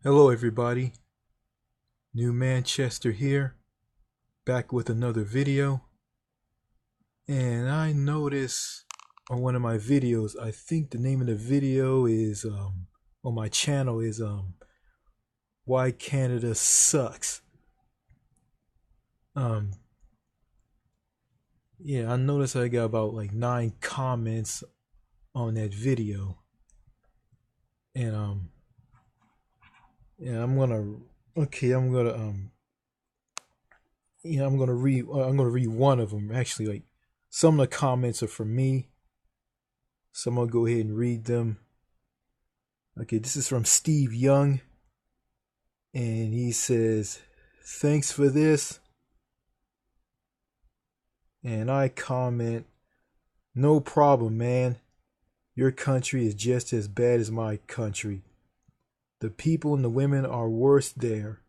Hello, everybody. New Manchester here, back with another video. And I noticed on one of my videos, I think the name of the video is on my channel is Why Canada Sucks. Um, yeah, I noticed I got about like 9 comments on that video, and yeah, I'm gonna read one of them. Actually, like some of the comments are from me, so I'm gonna go ahead and read them. Okay, this is from Steve Young, and he says, "Thanks for this." And I comment, "No problem, man. Your country is just as bad as my country. The people and the women are worse there.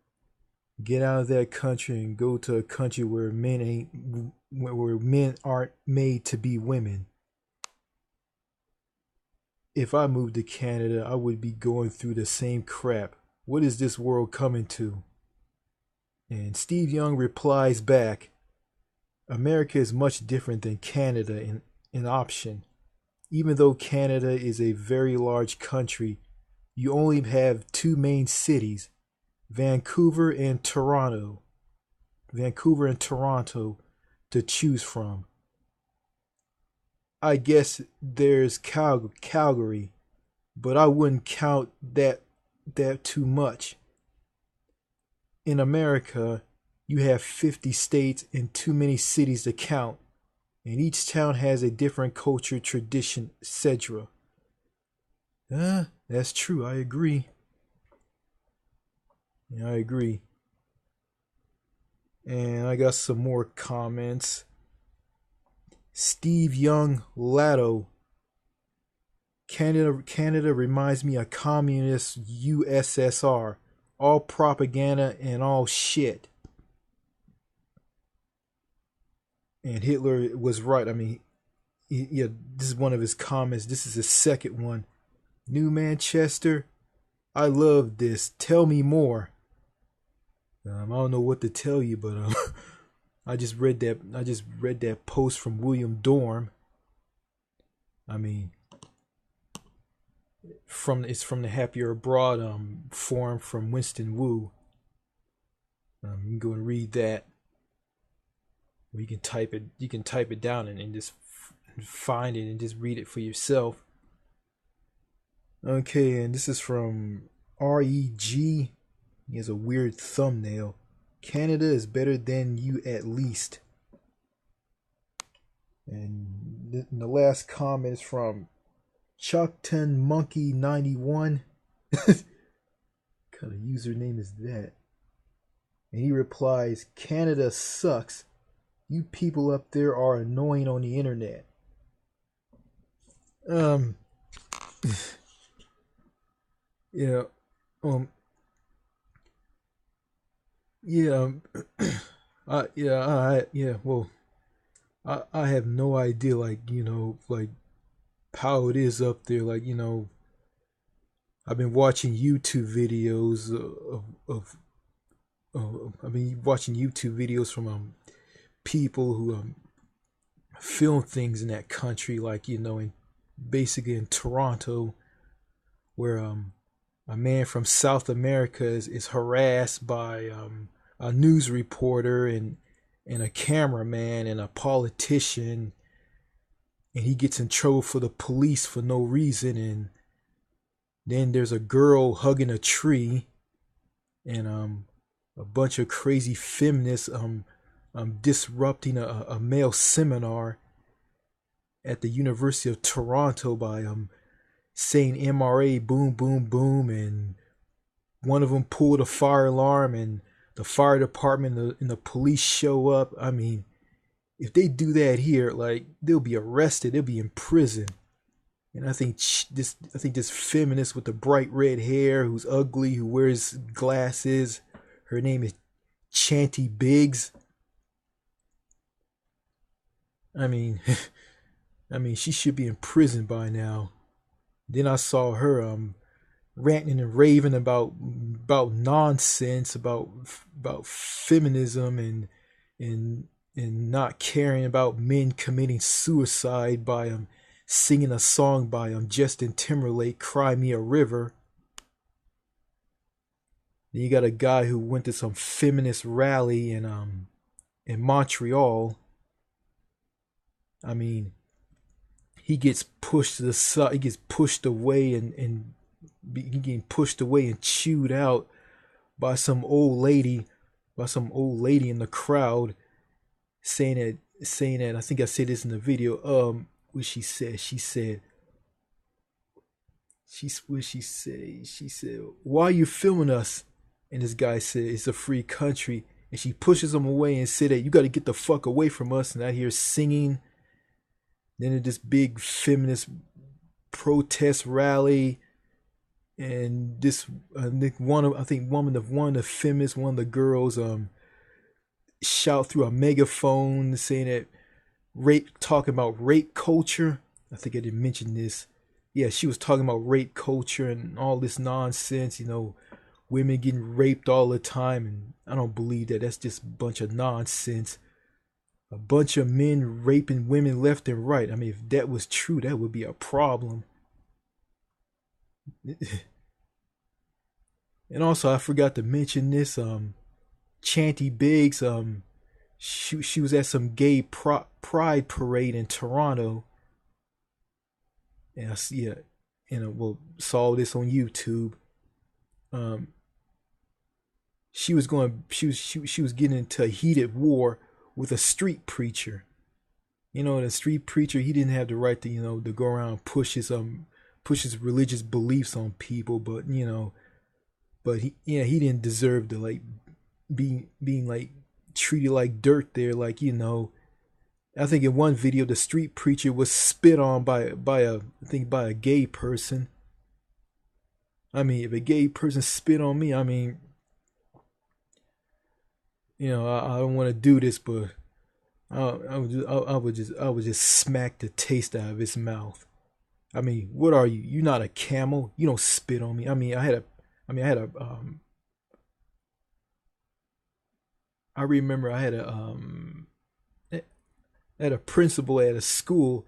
Get out of that country and go to a country where men aren't made to be women. If I moved to Canada, I would be going through the same crap. What is this world coming to?" And Steve Young replies back, "America is much different than Canada in option. Even though Canada is a very large country, you only have two main cities, Vancouver and Toronto. Vancouver and Toronto to choose from. I guess there's Calgary, but I wouldn't count that too much. In America, you have 50 states and too many cities to count, and each town has a different culture, tradition, etc." That's true. I agree. Yeah, I agree. And I got some more comments. Steve Young Latto. Canada reminds me of communist USSR. All propaganda and all shit. And Hitler was right. I mean, yeah, this is one of his comments. This is the second one. New Manchester, I love this. Tell me more. I don't know what to tell you, but I just read that post from William Dorm. I mean, it's from the Happier Abroad forum from Winston Wu. You can go and read that. Or you can type it. You can type it down and just find it and just read it for yourself. Okay, and this is from REG. He has a weird thumbnail. Canada is better than you at least. And the last comment is from Chuckton Monkey 91. What kind of username is that? And he replies, "Canada sucks. You people up there are annoying on the internet." Yeah, um, yeah, yeah. Well, I have no idea, like like how it is up there. Like I've been watching YouTube videos I've been watching YouTube videos from people who film things in that country, like basically in Toronto, where a man from South America is harassed by a news reporter and a cameraman and a politician, and he gets in trouble for the police for no reason. And then there's a girl hugging a tree, and a bunch of crazy feminists disrupting a male seminar at the University of Toronto by saying MRA boom boom boom, and one of them pulled a fire alarm, and the fire department and the police show up. I mean, if they do that here, like, they'll be arrested, they'll be in prison. And I think this feminist with the bright red hair, who's ugly, who wears glasses, her name is Chanty Biggs. I mean, she should be in prison by now. Then I saw her ranting and raving about about nonsense about feminism and and not caring about men committing suicide by singing a song by Justin Timberlake, "Cry Me a River." Then you got a guy who went to some feminist rally in Montreal. I mean, he gets pushed to the side, he gets pushed away he getting pushed away and chewed out by some old lady, in the crowd, saying that I think I said this in the video. What she said? She said, "Why are you filming us?" And this guy said, "It's a free country." And she pushes him away and said that you got to get the fuck away from us. And I hear singing. Then at this big feminist protest rally, and this one of the feminists, one of the girls, shout through a megaphone saying that talking about rape culture. I think I didn't mention this. Yeah, she was talking about rape culture and all this nonsense. Women getting raped all the time, and I don't believe that. That's just a bunch of nonsense. A bunch of men raping women left and right. I mean, if that was true, that would be a problem. And also, I forgot to mention this. Chanty Biggs. She was at some gay pride parade in Toronto, and I see it. And we'll saw this on YouTube. Um, she was going. She was getting into a heated war with a street preacher. The street preacher, he didn't have the right to to go around and push his religious beliefs on people, but he didn't deserve to like being like treated like dirt there. Like I think in one video the street preacher was spit on by a gay person. I mean, if a gay person spit on me, I mean, I don't want to do this, but I would just smack the taste out of his mouth. I mean, what are you? You're not a camel. You don't spit on me. I remember I had a principal at a school,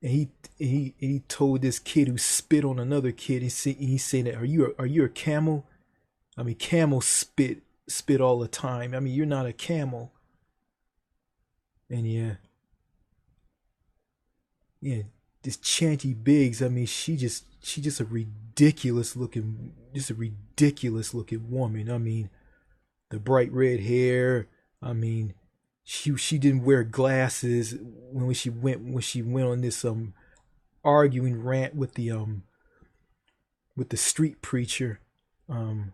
and he told this kid who spit on another kid. He said that, are you a camel? I mean, camels spit all the time. I mean, you're not a camel. And yeah, this Chanty Biggs. I mean, she just a ridiculous looking woman. I mean, the bright red hair. I mean, she didn't wear glasses when she went on this arguing rant with the street preacher. Um,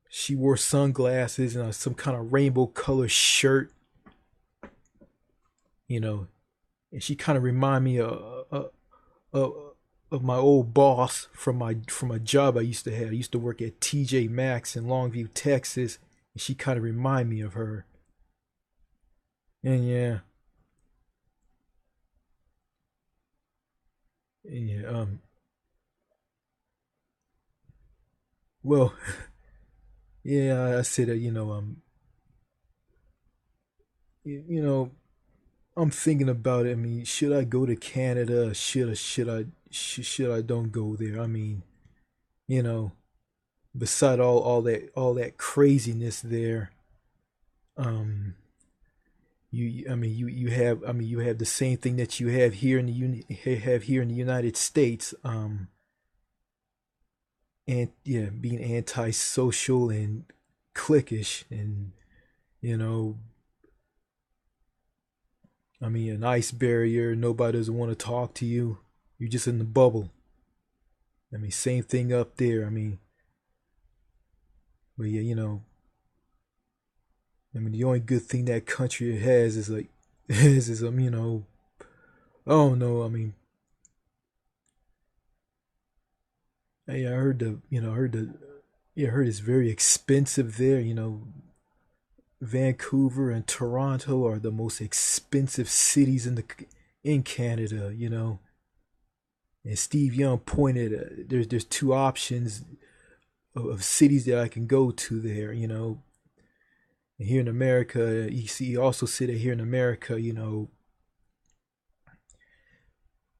she wore sunglasses and some kind of rainbow color shirt. You know, and she kind of remind me of my old boss from a job I used to have. I used to work at TJ Maxx in Longview, Texas, and she kind of remind me of her. And yeah, well, yeah, I said that, you know, I'm thinking about it. I mean, should I go to Canada? Should I don't go there? I mean, you know, beside all that craziness there, um, you have the same thing that you have here in have here in the United States. And yeah, being antisocial and cliquish, and you know, I mean, an ice barrier. Nobody doesn't want to talk to you. You're just in the bubble. I mean, same thing up there. I mean, but yeah, I mean, the only good thing that country has is like, oh no, I mean, hey, I heard yeah, I heard it's very expensive there. Vancouver and Toronto are the most expensive cities in Canada. And Steve Young pointed, there's two options of cities that I can go to there. And here in America, you also see that here in America,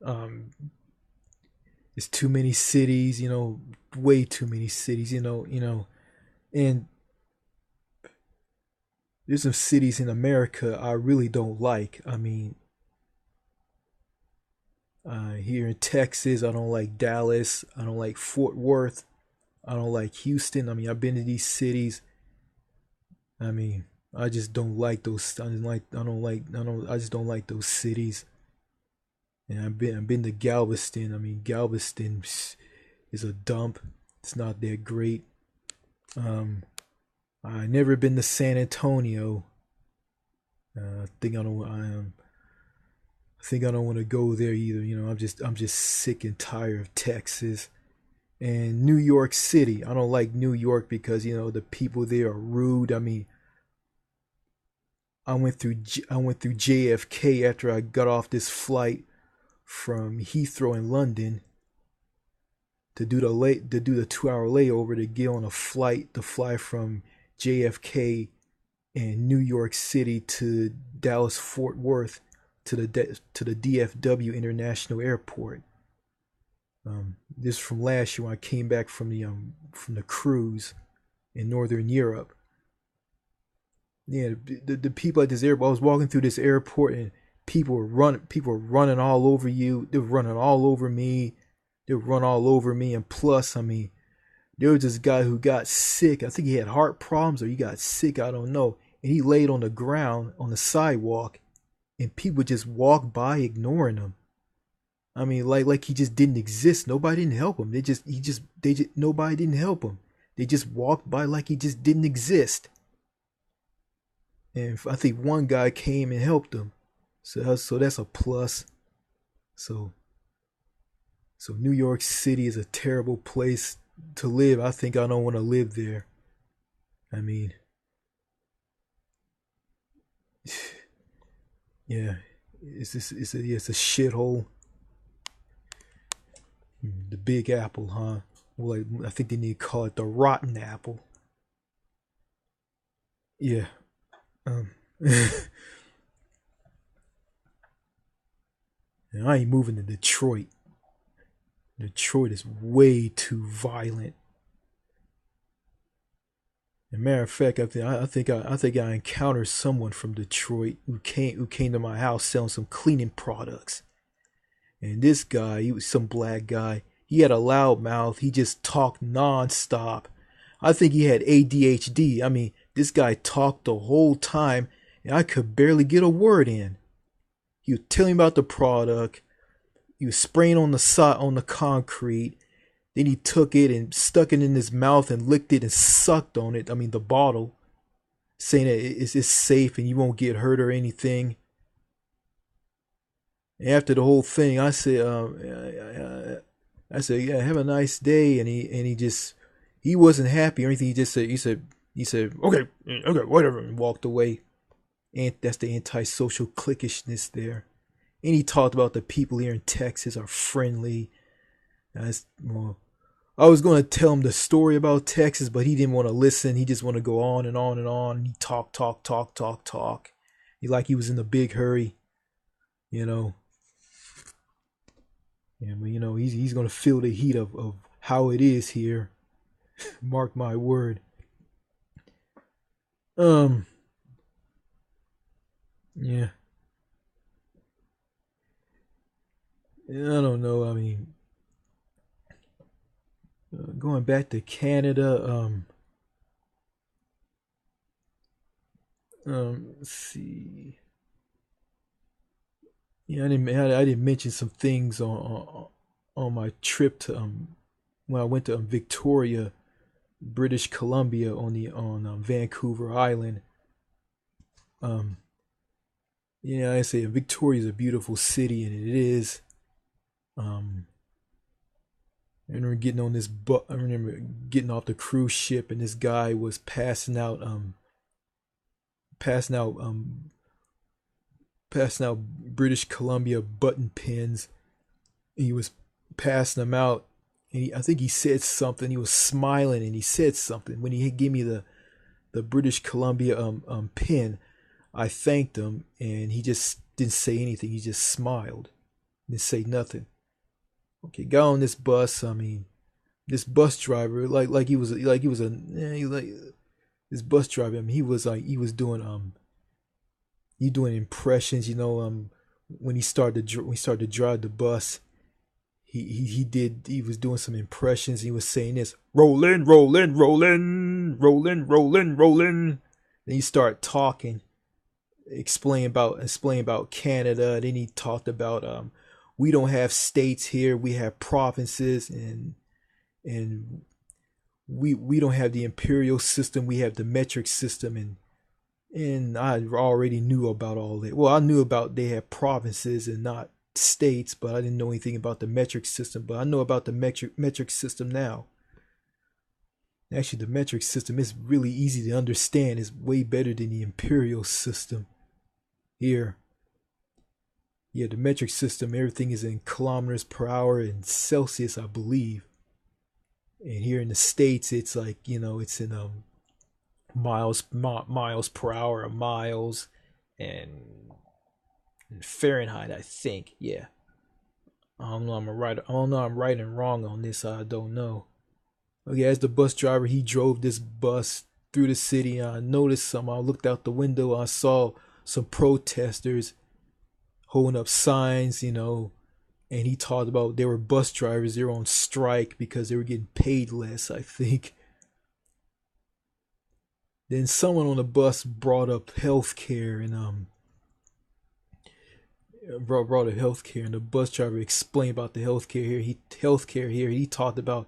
um, there's too many cities. Way too many cities. And there's some cities in America I really don't like. I mean, here in Texas, I don't like Dallas. I don't like Fort Worth. I don't like Houston. I mean, I've been to these cities. I mean, I just don't like those. I don't like. I don't like. I don't. I just don't like those cities. And I've been to Galveston. I mean, Galveston is a dump. It's not that great. Um, I never been to San Antonio. I think I don't. I think I don't want to go there either. I'm just sick and tired of Texas and New York City. I don't like New York because the people there are rude. I mean, I went through JFK after I got off this flight from Heathrow in London to do the 2 hour layover to get on a flight to fly from JFK and New York City to Dallas Fort Worth to the DFW International Airport. This is from last year when I came back from the cruise in Northern Europe. Yeah, the people at this airport. I was walking through this airport and people were running all over you. They were running all over me. They would run all over me, and plus, I mean, there was this guy who got sick. I think he had heart problems or he got sick. I don't know. And he laid on the ground on the sidewalk, and people just walked by ignoring him. I mean, like he just didn't exist. Nobody didn't help him. Nobody didn't help him. They just walked by like he just didn't exist. And I think one guy came and helped him. So that's a plus. So so New York City is a terrible place to live. I think I don't want to live there. I mean, yeah, it's a shithole. The Big Apple, huh? Well, I think they need to call it the Rotten Apple. Yeah. Um, and I ain't moving to Detroit. Detroit is way too violent. As a matter of fact, I think I encountered someone from Detroit who came to my house selling some cleaning products. And this guy, he was some black guy. He had a loud mouth. He just talked nonstop. I think he had ADHD. I mean, this guy talked the whole time, and I could barely get a word in. He was telling me about the product. He was spraying on the concrete. Then he took it and stuck it in his mouth and licked it and sucked on it. I mean, the bottle, saying that it's safe and you won't get hurt or anything. After the whole thing, I said, yeah, have a nice day, and he wasn't happy or anything. He said, okay, okay, whatever, and walked away. And that's the antisocial cliquishness there. And he talked about the people here in Texas are friendly. Well, I was going to tell him the story about Texas, but he didn't want to listen. He just wanted to go on and on and on. And he talk. He was in a big hurry, you know. Yeah, but he's gonna feel the heat of how it is here. Mark my word. Um, yeah, I don't know. I mean, going back to Canada. Let's see. Yeah, I didn't mention some things on my trip to when I went to Victoria, British Columbia on Vancouver Island. Um, yeah, I say Victoria is a beautiful city, and it is. Um, I remember getting off the cruise ship, and this guy was passing out British Columbia button pins. He was passing them out, and I think he said something. He was smiling and he said something when he gave me the British Columbia pin. I thanked him and he just didn't say anything. He just smiled, didn't say nothing. Okay, got on this bus. I mean, this bus driver, like he was a this bus driver. I mean, he was doing impressions. When he started to drive the bus, he was doing some impressions. He was saying this: rollin', rollin', rollin', rollin', rollin', rollin'. Then he started talking, explain about Canada. Then he talked about we don't have states here, we have provinces, and we don't have the imperial system, we have the metric system. And I already knew about all that. Well, I knew about they had provinces and not states, but I didn't know anything about the metric system. But I know about the metric system now. Actually, the metric system is really easy to understand. It's way better than the imperial system here. Yeah, the metric system, everything is in kilometers per hour in Celsius, I believe. And here in the States, it's like, it's in miles per hour, miles, and Fahrenheit, I think. Yeah. I don't know. I'm right and wrong on this. I don't know. Okay, as the bus driver, he drove this bus through the city. I noticed something. I looked out the window. I saw some protesters holding up signs, and he talked about they were bus drivers. They were on strike because they were getting paid less, I think. Then someone on the bus brought up healthcare and brought up healthcare, and the bus driver explained about the healthcare here. He talked about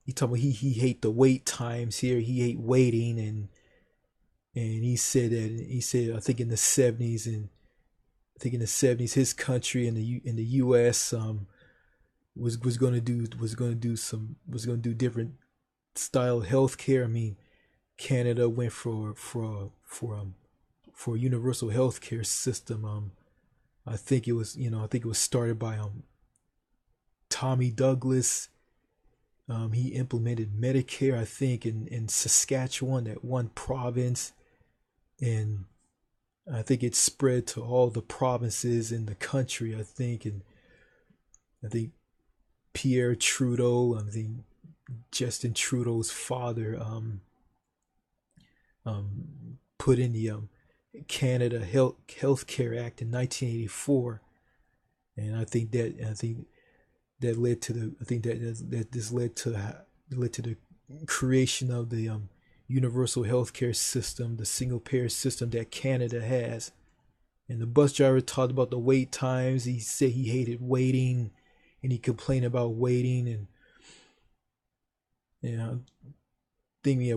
he hate the wait times here. He hate waiting, and he said I think in the 70s his country and the U.S. was going to do different style of healthcare. I mean, Canada went for a universal healthcare system. I think it was started by Tommy Douglas. He implemented Medicare, I think, in Saskatchewan, that one province, and I think it spread to all the provinces in the country. I think Pierre Trudeau, I think Justin Trudeau's father, put in the Canada Healthcare Act in 1984, and I think that led to the creation of the universal healthcare system, the single payer system that Canada has. And the bus driver talked about the wait times. He said he hated waiting, and he complained about waiting. And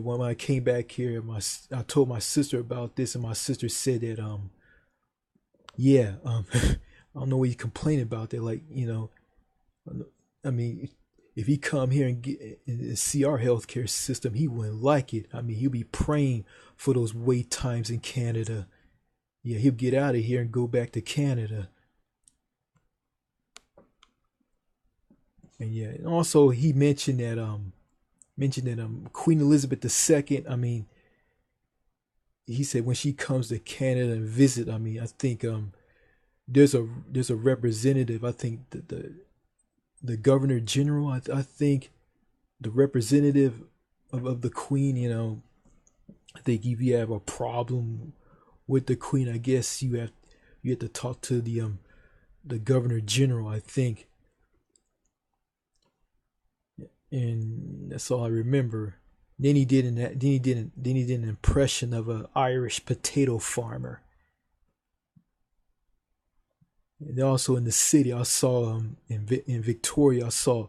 when I came back here, I told my sister about this, and my sister said that I don't know what you complain about. That, like, I mean, if he come here and see our healthcare system, he wouldn't like it. I mean, he'll be praying for those wait times in Canada. Yeah, he'll get out of here and go back to Canada. And yeah, and also he mentioned that Queen Elizabeth II. I mean, he said when she comes to Canada and visit, I mean, I think there's a representative. I think the Governor General. I think the representative of the Queen. I think if you have a problem with the Queen, I guess you have to talk to the Governor General, I think. And that's all I remember. Then he did an impression of an Irish potato farmer. And also in the city, I saw in Victoria, I saw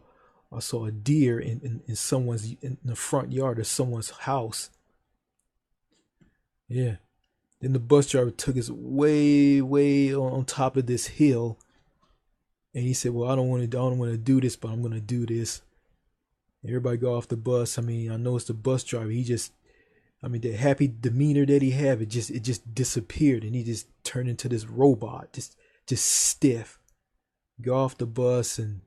a deer in the front yard of someone's house. Yeah. Then the bus driver took us way on top of this hill, and he said, "Well, I don't want to do this, but I'm going to do this." Everybody go off the bus. I mean, I know it's the bus driver. The happy demeanor that he had, it just disappeared, and he just turned into this robot, just stiff. Go off the bus, and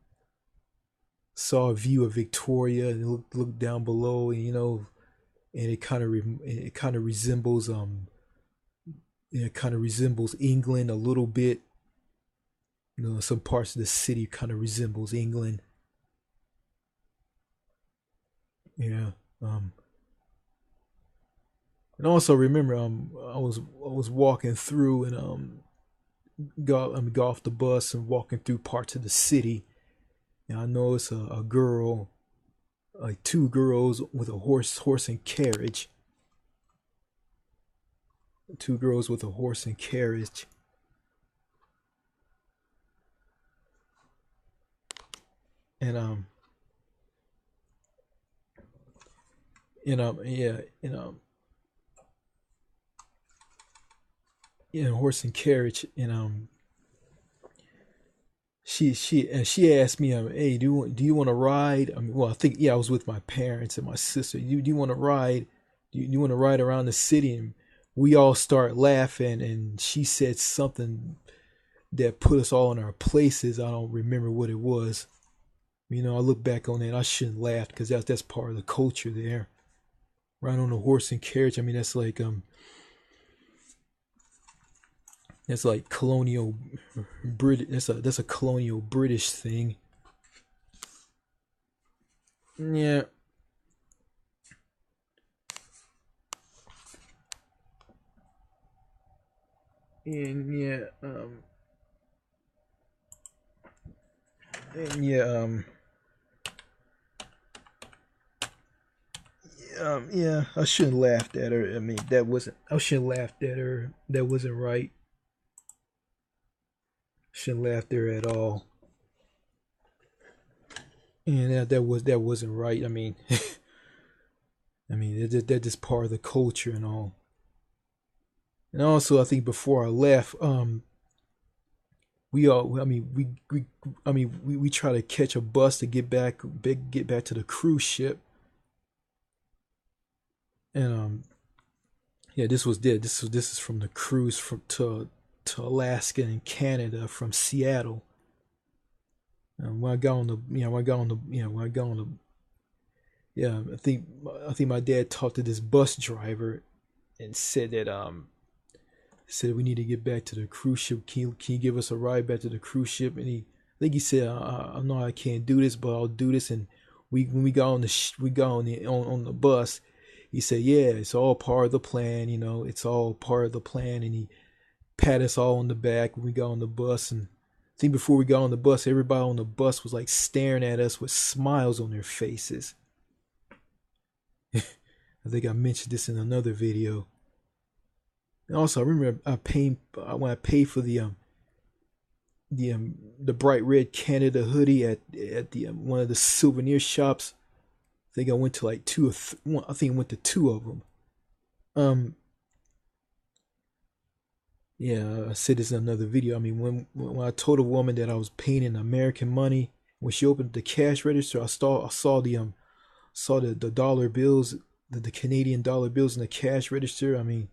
saw a view of Victoria and looked down below, and and it kind of resembles England a little bit. Some parts of the city kind of resembles England. Yeah. And also remember, I was walking through and got off the bus and walking through parts of the city, and I noticed a girl, like two girls with a horse and carriage. Two girls with a horse and carriage, and yeah, horse and carriage, and she asked me, hey, do you want to ride? I mean, well, I think, yeah, I was with my parents and my sister. Do you want to ride? Do you want to ride around the city? And we all start laughing, and she said something that put us all in our places. I don't remember what it was. I look back on that. I shouldn't laugh because that's part of the culture there. Riding on a horse and carriage. I mean, that's like colonial Brit. That's a colonial British thing. Yeah. And yeah. And yeah. Yeah. I shouldn't laughed at her. I mean, that wasn't. I shouldn't laughed at her. That wasn't right. Shouldn't laugh there at all. And that wasn't right. I mean, that just part of the culture and all. And also, I think before I left, we all, we try to catch a bus to get back to the cruise ship, and yeah, this is from the cruise from to Alaska and Canada from Seattle. When I got on the, when I got on the, when I got on the, yeah, I think my dad talked to this bus driver and said we need to get back to the cruise ship. Can you give us a ride back to the cruise ship? And I think he said, I know I can't do this, but I'll do this. And when we got on on the bus, he said, yeah, it's all part of the plan. It's all part of the plan. And he pat us all on the back when we got on the bus. And I think before we got on the bus, everybody on the bus was like staring at us with smiles on their faces. I think I mentioned this in another video. And also, I remember when I paid for the bright red Canada hoodie at the one of the souvenir shops. I think I went to like I think I went to two of them. Um, yeah, I said this in another video. I mean, when I told a woman that I was paying in American money, when she opened the cash register, I saw the dollar bills, the Canadian dollar bills in the cash register. I mean,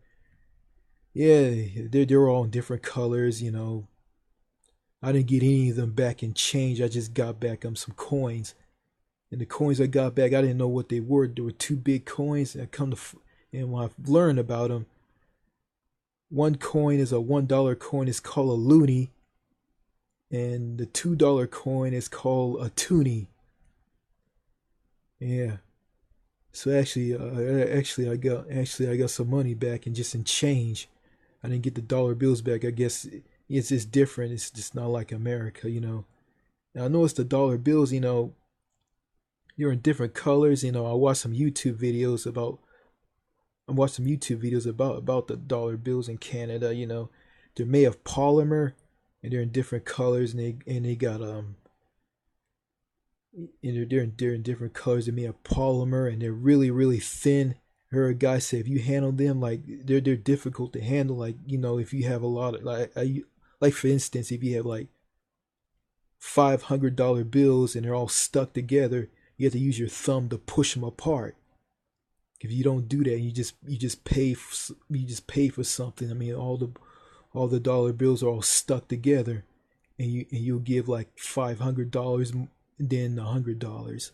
yeah, they're all in different colors. I didn't get any of them back in change. I just got back some coins, and the coins I got back, I didn't know what they were. There were two big coins. And when I've learned about them, one coin is a $1 coin. It's called a loonie, and the $2 coin is called a toonie. Yeah. So actually I got some money back and just in change. I didn't get the dollar bills back. I guess it's just different. It's just not like America. Now I noticed the dollar bills, they're in different colors. I watched some YouTube videos about the dollar bills in Canada. They're made of polymer, and they're in different colors, and they got and they're in different colors. They're made of polymer, and they're really really thin. I heard a guy say if you handle them, like they're difficult to handle. Like if you have a lot of like for instance, if you have like $500 bills and they're all stuck together, you have to use your thumb to push them apart. If you don't do that, you just pay for something. I mean, all the dollar bills are all stuck together, and you'll give like $500. than $100.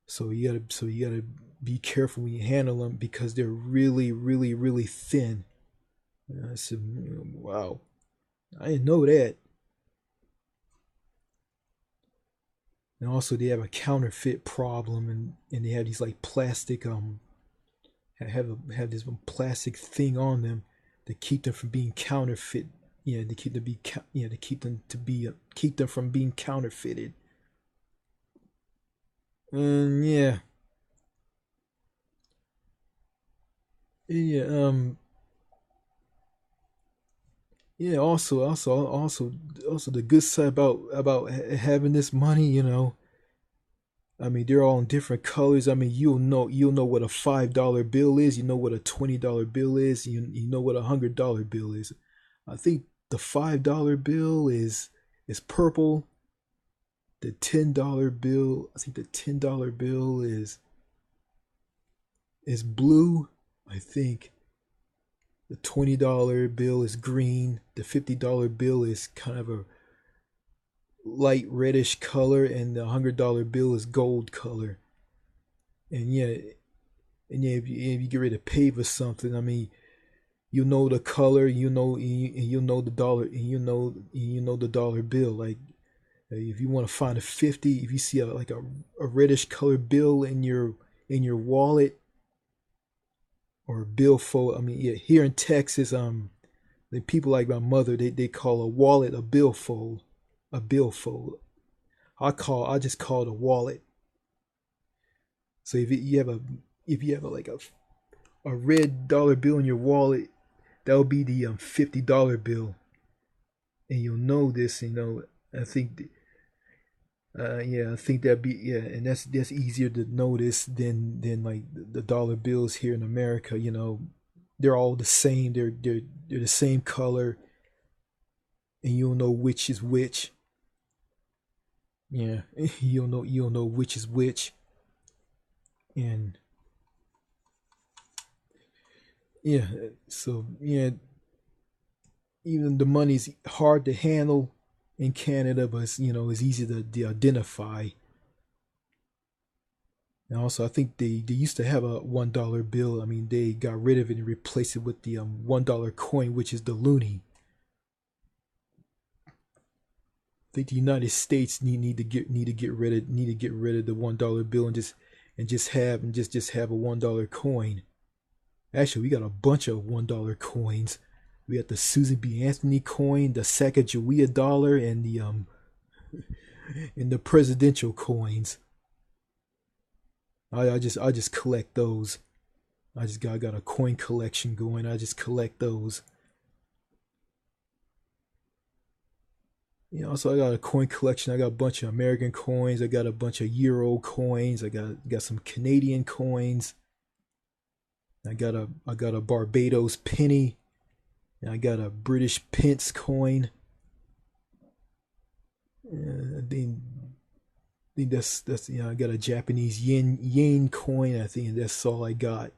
So you gotta be careful when you handle them because they're really, really, really thin. And I said, wow, I didn't know that. And also they have a counterfeit problem, and they have these like plastic have this one plastic thing on them to keep them from being counterfeit. Yeah, to keep them be to keep them to be keep them from being counterfeited. And yeah, yeah. Also, the good side about having this money, I mean, they're all in different colors. I mean, you'll know what a $5 bill is. You know what a $20 bill is. You know what $100 bill is. I think the $5 bill is purple. The $10 bill, I think the $10 bill is blue. I think the $20 bill is green. The $50 bill is kind of a light reddish color, and the $100 bill is gold color. And yeah, if you get ready to pay for something, I mean, you know the color, you know the dollar, and you know the dollar bill. Like if you want to find a 50, if you see a reddish colored bill in your wallet or billfold. I mean, yeah, here in Texas, the people like my mother, they call a wallet a billfold, a billfold. I just call it a wallet. So if you have a red dollar bill in your wallet, that will be the $50 bill, and you'll know this. I think yeah, I think that'd be yeah, and that's easier to notice than like the dollar bills here in America. They're all the same. They're the same color, and you'll know which is which. Yeah, you'll know which is which, and yeah. So yeah, even the money's hard to handle in Canada, but it's easy to identify. And also, I think they used to have a $1 bill. I mean, they got rid of it and replaced it with the $1 coin, which is the loonie. I think the United States need to get rid of the $1 bill and just have a $1 coin. Actually, we got a bunch of $1 coins. We got the Susan B. Anthony coin, the Sacagawea dollar, and the presidential coins. I just collect those. I got a coin collection going. I just collect those. So I got a coin collection. I got a bunch of American coins. I got a bunch of Euro coins. I got some Canadian coins. I got a Barbados penny. And I got a British pence coin. I think that's I got a Japanese yen coin. I think that's all I got.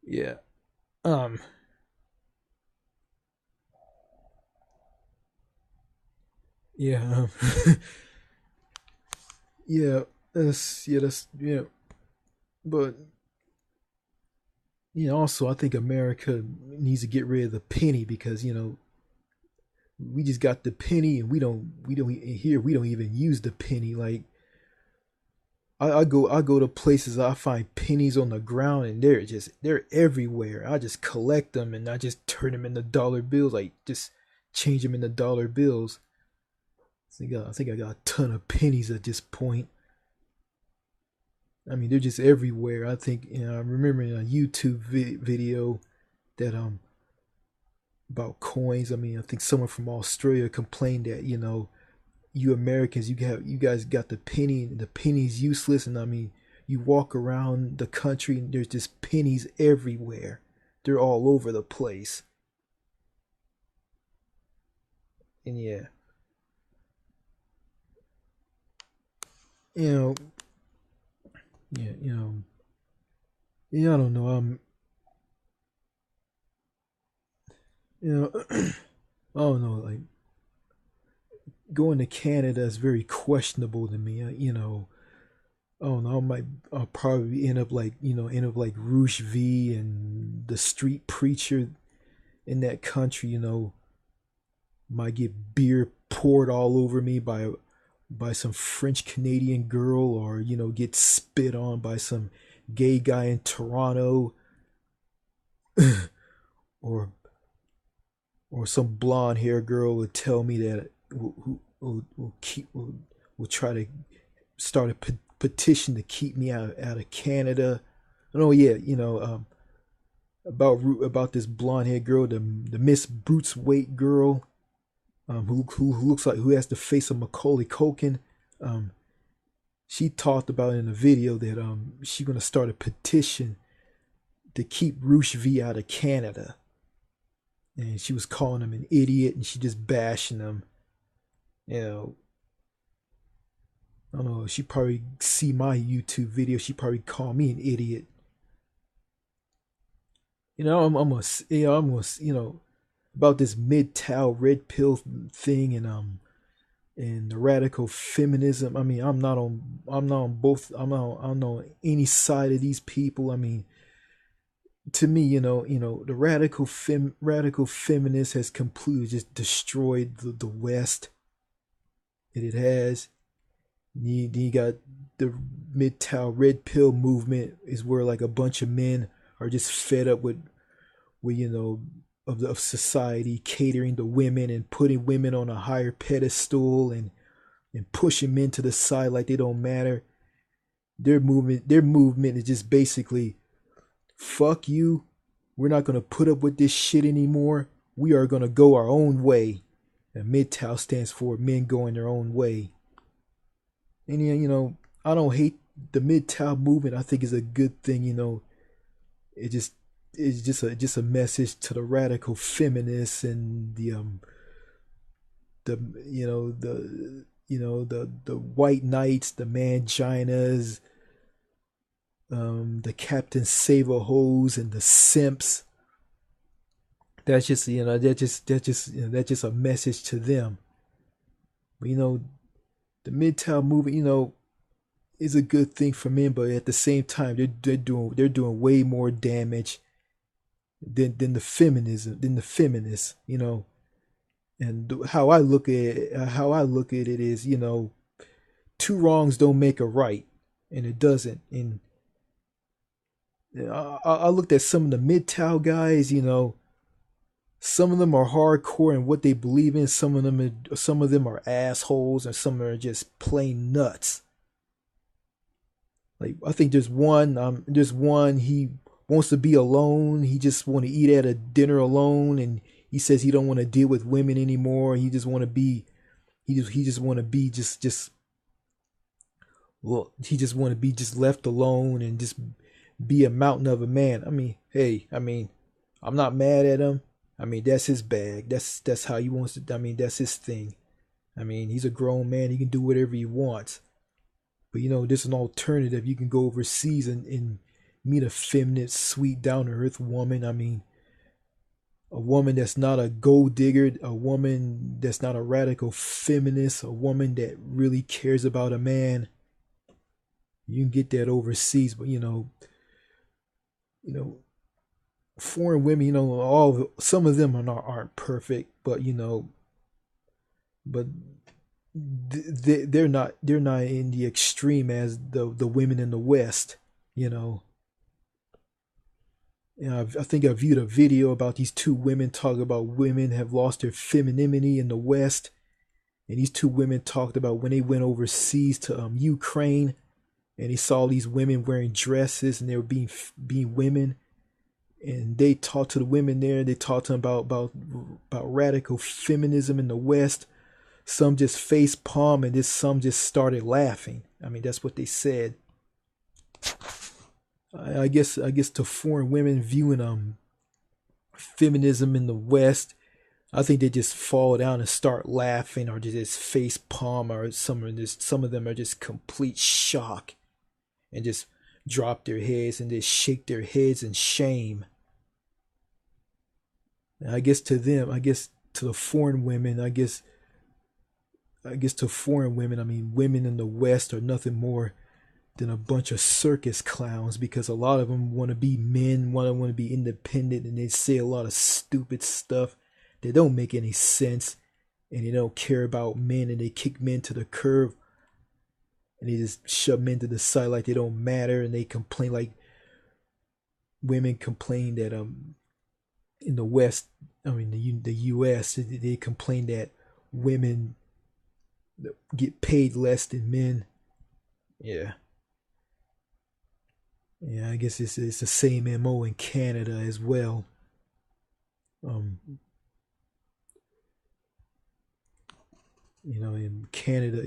Yeah. Um. Yeah. Yeah. That's. But also I think America needs to get rid of the penny because we just got the penny, and we don't here we don't even use the penny. Like I go to places, I find pennies on the ground, and they're everywhere. I just collect them, and I just turn them into dollar bills, like just change them into dollar bills. I think I got a ton of pennies at this point. I mean, they're just everywhere. I think I remember in a YouTube video that about coins. I mean, I think someone from Australia complained that you Americans, you guys got the penny, and the penny's useless. And I mean, you walk around the country, and there's just pennies everywhere. They're all over the place. And yeah, you know, yeah, yeah. I don't know. You know, I don't know. Like going to Canada is very questionable to me. I don't know. I'll probably end up like Roosh V and the street preacher in that country. Might get beer poured all over me by some French Canadian girl, or get spit on by some gay guy in Toronto, or some blonde hair girl would tell me that will try to start a petition to keep me out of Canada. Oh yeah, about this blonde haired girl, the Miss Bruce Wait girl, who looks like, who has the face of Macaulay Culkin. She talked about in a video that she's gonna start a petition to keep Roosh V out of Canada, and she was calling him an idiot, and she just bashing him. You know, I don't know. She probably see my YouTube video. She probably call me an idiot. About this MGTOW red pill thing, and the radical feminism. I mean, I'm not on both. I'm not on any side of these people. I mean, to me, the radical feminist has completely just destroyed the West. And it has. You got the MGTOW red pill movement, is where like a bunch of men are just fed up with of society catering to women and putting women on a higher pedestal, and pushing men to the side like they don't matter. Their movement is just basically, fuck you. We're not gonna put up with this shit anymore. We are gonna go our own way. And MGTOW stands for men going their own way. And I don't hate the MGTOW movement. I think it's a good thing. It's just a message to the radical feminists and the white knights, the manginas, the Captain Save-A-Hoes and the simps. That's just that's just a message to them. But the MGTOW movement, is a good thing for men, but at the same time, they're doing way more damage than the feminists. And how I look at it is, two wrongs don't make a right, and it doesn't. And I looked at some of the MGTOW guys. Some of them are hardcore in what they believe in. Some of them are assholes, and some of them are just plain nuts. Like, I think there's one. He wants to be alone. He just want to eat at a dinner alone, and he says he don't want to deal with women anymore. He just want to be. He just want to be just. Well, he just want to be just left alone and just be a mountain of a man. I mean, hey, I'm not mad at him. I mean, that's his bag. That's how he wants to. I mean, that's his thing. I mean, he's a grown man. He can do whatever he wants. But there's an alternative. You can go overseas and meet a feminine, sweet, down to earth woman. I mean, a woman that's not a gold digger, a woman that's not a radical feminist, a woman that really cares about a man. You can get that overseas, but foreign women, some of them aren't perfect, but but they're not in the extreme as the women in the West. I think I viewed a video about these two women talking about women have lost their femininity in the West, and these two women talked about when they went overseas to Ukraine, and they saw these women wearing dresses, and they were being women. And they talked to the women there. They talked to them about radical feminism in the West. Some just face palm, and some just started laughing. I mean, that's what they said. I guess to foreign women viewing feminism in the West, I think they just fall down and start laughing, or just face palm, or some of them are just complete shock, and just drop their heads and just shake their heads in shame. And I guess to them, to the foreign women, I guess I guess to foreign women, I mean, women in the West are nothing more than a bunch of circus clowns, because a lot of them want to be men, want to be independent, and they say a lot of stupid stuff that don't make any sense, and they don't care about men, and they kick men to the curb, and they just shove men to the side like they don't matter, and they complain like women complain that in the West, I mean the U.S., they complain that women get paid less than men. Yeah. Yeah, I guess it's the same MO in Canada as well. Um, in Canada,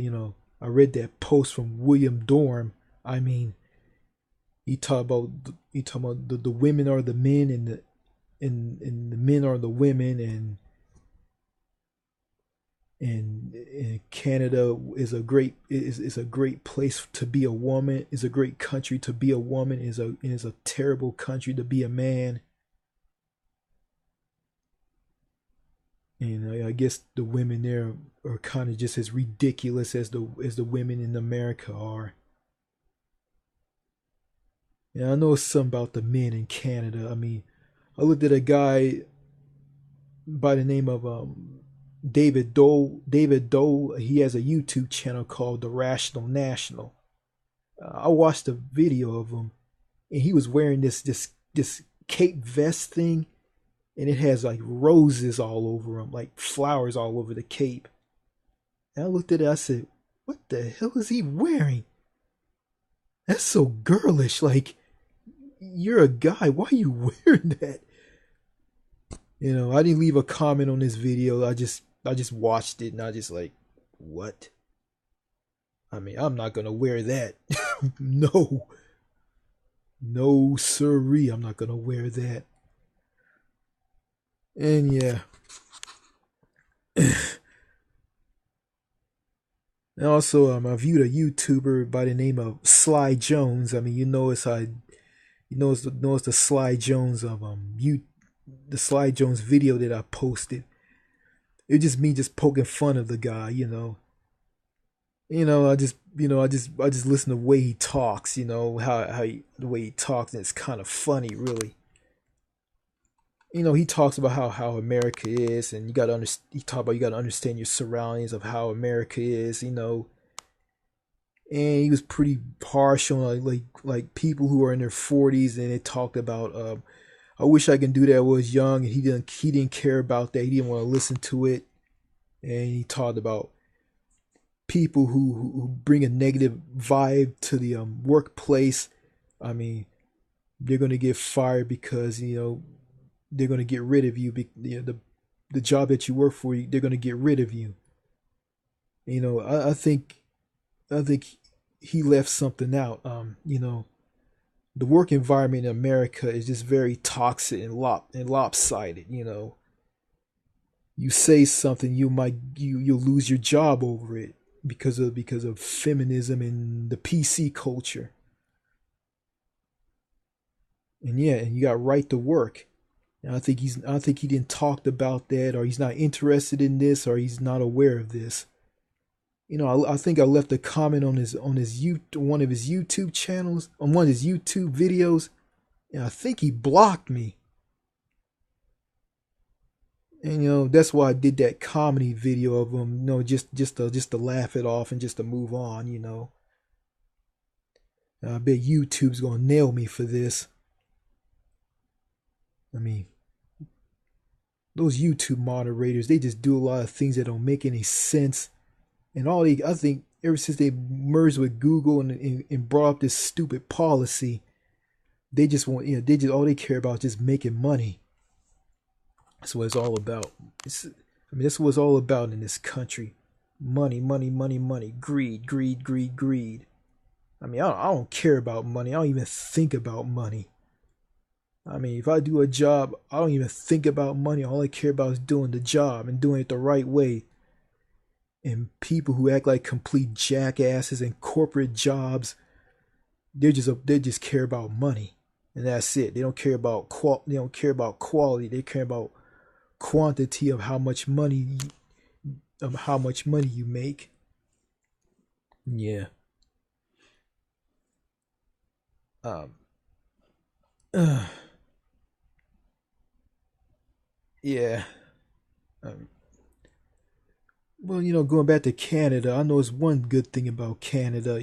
I read that post from William Dorm. I mean, he talk about the women are the men, and the men are the women, and Canada is a great place to be a woman, is a great country to be a woman, is a terrible country to be a man. And I guess the women there are kind of just as ridiculous as the women in America are. And I know something about the men in Canada. I mean, I looked at a guy by the name of David Dole. David Dole. He has a YouTube channel called The Rational National. I watched a video of him, and he was wearing this cape vest thing, and it has like roses all over him, like flowers all over the cape. And I looked at it. I said, "What the hell is he wearing? That's so girlish. Like, you're a guy. Why are you wearing that?" I didn't leave a comment on this video. I just watched it, and I just like, what? I mean, I'm not gonna wear that. No, no siree, I'm not gonna wear that. And yeah, and also I viewed a YouTuber by the name of Sly Jones. I mean, it's the Sly Jones of the Sly Jones video that I posted. It just me just poking fun of the guy. I just listen to the way he talks. The way he talks, and it's kind of funny, really. He talks about how America is, and you got to understand your surroundings of how America is. And he was pretty harsh on like people who are in their 40s, and it talked about I wish I can do that when I was young, and he didn't care about that. He didn't want to listen to it, and he talked about people who bring a negative vibe to the workplace. I mean, they're gonna get fired because they're gonna get rid of you. The job that you work for, they're gonna get rid of you. I think he left something out. The work environment in America is just very toxic and lopsided. You say something, you'll lose your job over it because of feminism and the PC culture. And yeah, and you got right to work. And I think he didn't talk about that, or he's not interested in this, or he's not aware of this. I think I left a comment on one of his YouTube channels, on one of his YouTube videos, and I think he blocked me. And that's why I did that comedy video of him, just to laugh it off and just to move on. I bet YouTube's gonna nail me for this. I mean, those YouTube moderators, they just do a lot of things that don't make any sense. And I think ever since they merged with Google and brought up this stupid policy, they just want, all they care about is just making money. That's what it's all about. That's what it's all about in this country. Money, money, money, money. Greed, greed, greed, greed. I mean, I don't care about money. I don't even think about money. I mean, if I do a job, I don't even think about money. All I care about is doing the job and doing it the right way. And people who act like complete jackasses in corporate jobs, they just care about money, and that's it. They don't care about quality. They care about quantity of how much money how much money you make. Yeah. Um. Uh, yeah. Um, well, going back to Canada, I know it's one good thing about Canada.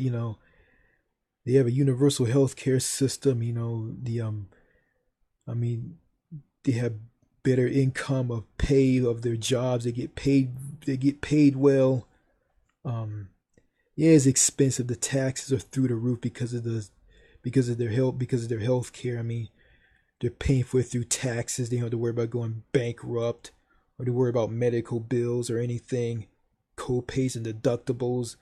They have a universal health care system. I mean, they have better income of pay of their jobs. They get paid. They get paid well. Um, yeah, it's expensive. The taxes are through the roof because of their health care. I mean, they're paying for it through taxes. They don't have to worry about going bankrupt or to worry about medical bills or anything, co-pays and deductibles.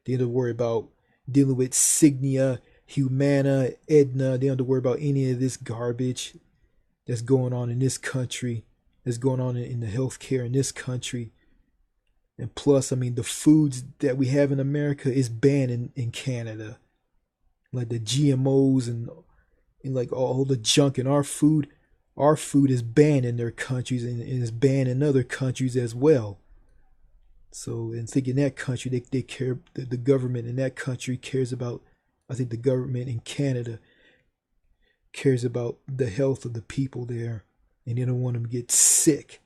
They don't have to worry about dealing with Cigna, Humana, Aetna. They don't have to worry about any of this garbage that's going on in this country, that's going on in the healthcare in this country. And plus, I mean, the foods that we have in America is banned in Canada, like the GMOs and like all the junk in our food. Our food is banned in their countries and is banned in other countries as well. So, and think in that country, they care, the government in that country cares about, I think the government in Canada cares about the health of the people there. And they don't want them to get sick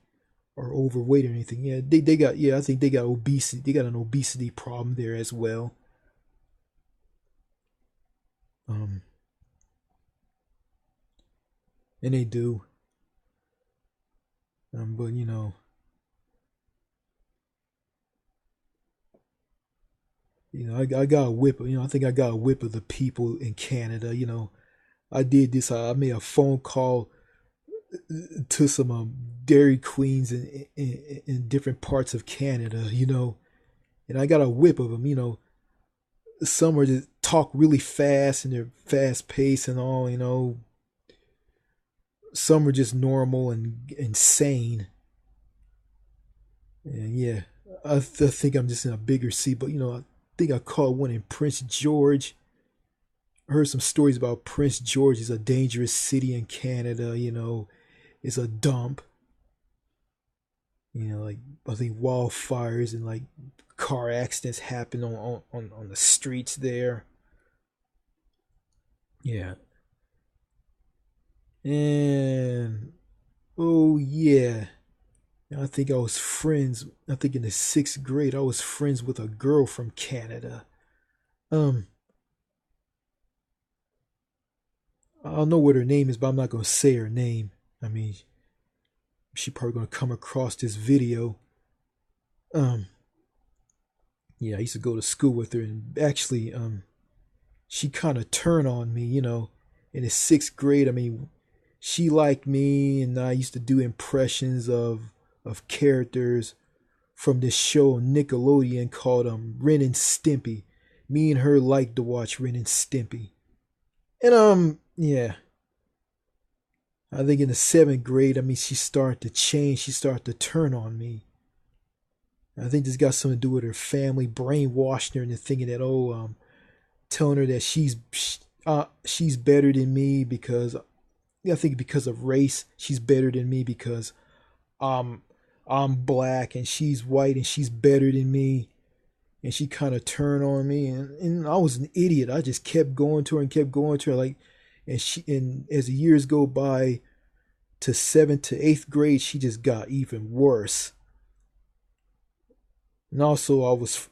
or overweight or anything. Yeah, they got, yeah, I think they got obesity. They got an obesity problem there as well. Um, and they do. But I got a whip. I think I got a whip of the people in Canada. I did this. I made a phone call to some Dairy Queens in different parts of Canada. And I got a whip of them. Some are just talk really fast and they're fast paced and all. Some are just normal and insane. And yeah, think I'm just in a bigger sea. But I think I caught one in Prince George. I heard some stories about Prince George is a dangerous city in Canada. It's a dump. Like I think wildfires and like car accidents happen on the streets there. Yeah. And oh yeah. I think I was friends. I think in the sixth grade I was friends with a girl from Canada. Um, I don't know what her name is, but I'm not gonna say her name. I mean, she probably gonna come across this video. Um, yeah, I used to go to school with her, and actually, she kind of turned on me. In the sixth grade. I mean, she liked me, and I used to do impressions of characters from this show on Nickelodeon called Ren and Stimpy. Me and her liked to watch Ren and Stimpy. And yeah, I think in the seventh grade, I mean, she started to change. She started to turn on me. I think this got something to do with her family brainwashing her into thinking that telling her that she's better than me because yeah, I think because of race, she's better than me because um I'm black and she's white and she's better than me. And she kind of turned on me, and I was an idiot. I just kept going to her and kept going to her, like, and as the years go by to seventh to eighth grade, she just got even worse. And also I was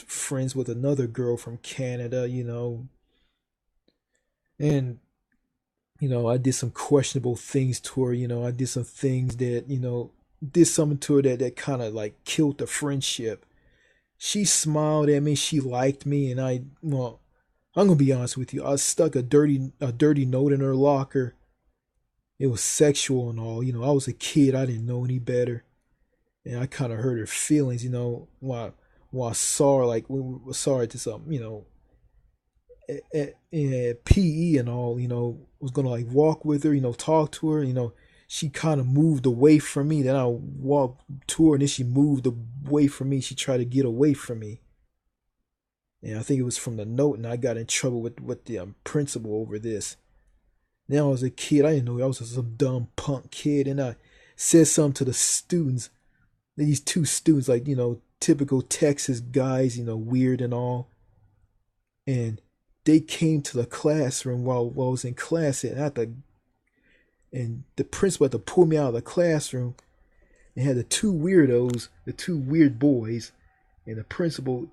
friends with another girl from Canada, and I did some questionable things to her. I did some things that did something to her that kind of like killed the friendship. She smiled at me, she liked me, and I'm gonna be honest with you. I stuck a dirty note in her locker. It was sexual and all. I was a kid. I didn't know any better, and I kind of hurt her feelings. When I saw her, like when we saw her at this at PE and all. Was gonna like walk with her. Talk to her. She kind of moved away from me. Then I walked to her, and then she moved away from me. She tried to get away from me. And I think it was from the note, and I got in trouble with the principal over this. Now I was a kid. I didn't know I was some dumb punk kid, and I said something to the students. these two students, like, typical Texas guys, weird and all. And they came to the classroom while I was in class, and the principal had to pull me out of the classroom and had the two weirdos, the two weird boys, and the principal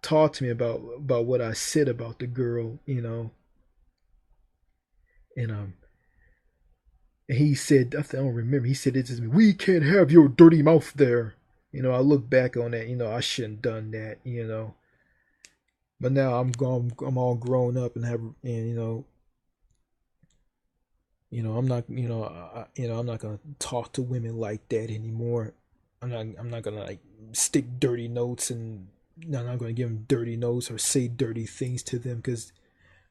talked to me about what I said about the girl, and he said, I don't remember. He said it to me, "We can't have your dirty mouth there." I look back on that. I shouldn't done that. But now I'm all grown up and have, and I'm not, I'm not gonna talk to women like that anymore. I'm not gonna like stick dirty notes, and I'm not gonna give them dirty notes or say dirty things to them, because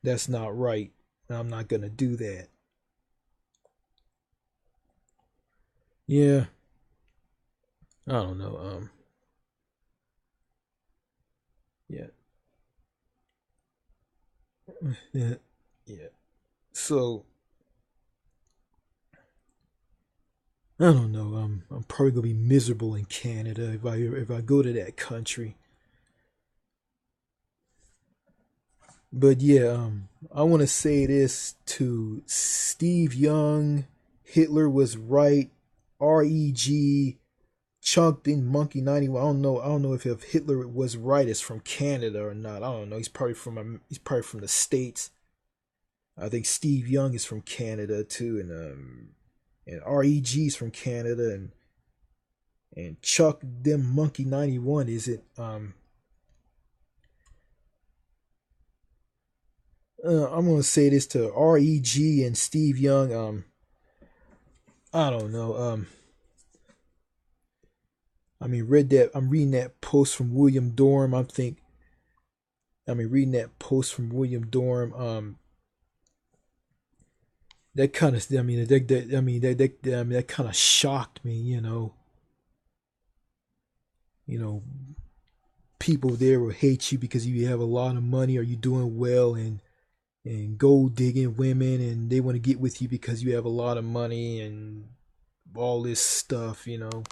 that's not right. I'm not gonna do that. Yeah, I don't know. Yeah, yeah, yeah. So I don't know. I'm probably gonna be miserable in Canada if I go to that country. But yeah, I want to say this to Steve Young. Hitler was right. Reg chunked in Monkey 91. I don't know. I don't know if Hitler was right is from Canada or not. I don't know. He's probably from the states. I think Steve Young is from Canada too, and Reg's from Canada, and Chuck them Monkey 91 is it. I'm gonna say this to Reg and Steve Young. I don't know. Read that. I'm reading that post from William Dorm. Reading that post from William Dorm. That kind of. That kind of shocked me. You know, people there will hate you because you have a lot of money or you doing well, and gold digging women, and they want to get with you because you have a lot of money and all this stuff. And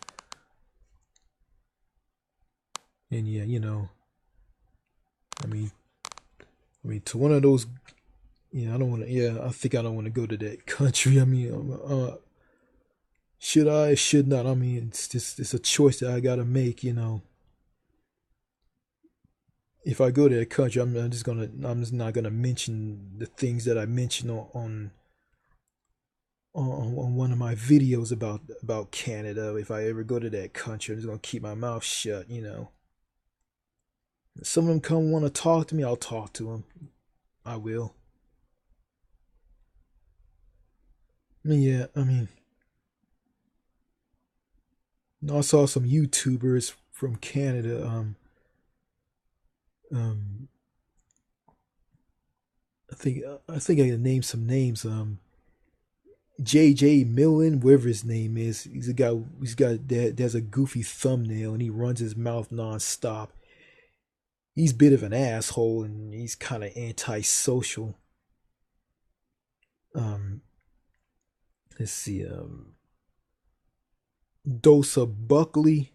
yeah, I mean, to one of those. Yeah, I don't want to. Yeah, I think I don't want to go to that country. Should I? Should not? It's a choice that I gotta make. If I go to that country, I'm just not gonna mention the things that I mentioned on one of my videos about Canada. If I ever go to that country, I'm just gonna keep my mouth shut. If some of them come want to talk to me, I'll talk to them. I will. Yeah, I saw some YouTubers from Canada. Um, I think I can name some names. JJ Millen, whatever his name is. He's a guy. He's got that. There's a goofy thumbnail, and he runs his mouth nonstop. He's a bit of an asshole, and he's kind of antisocial. Um, let's see. Dosa Buckley.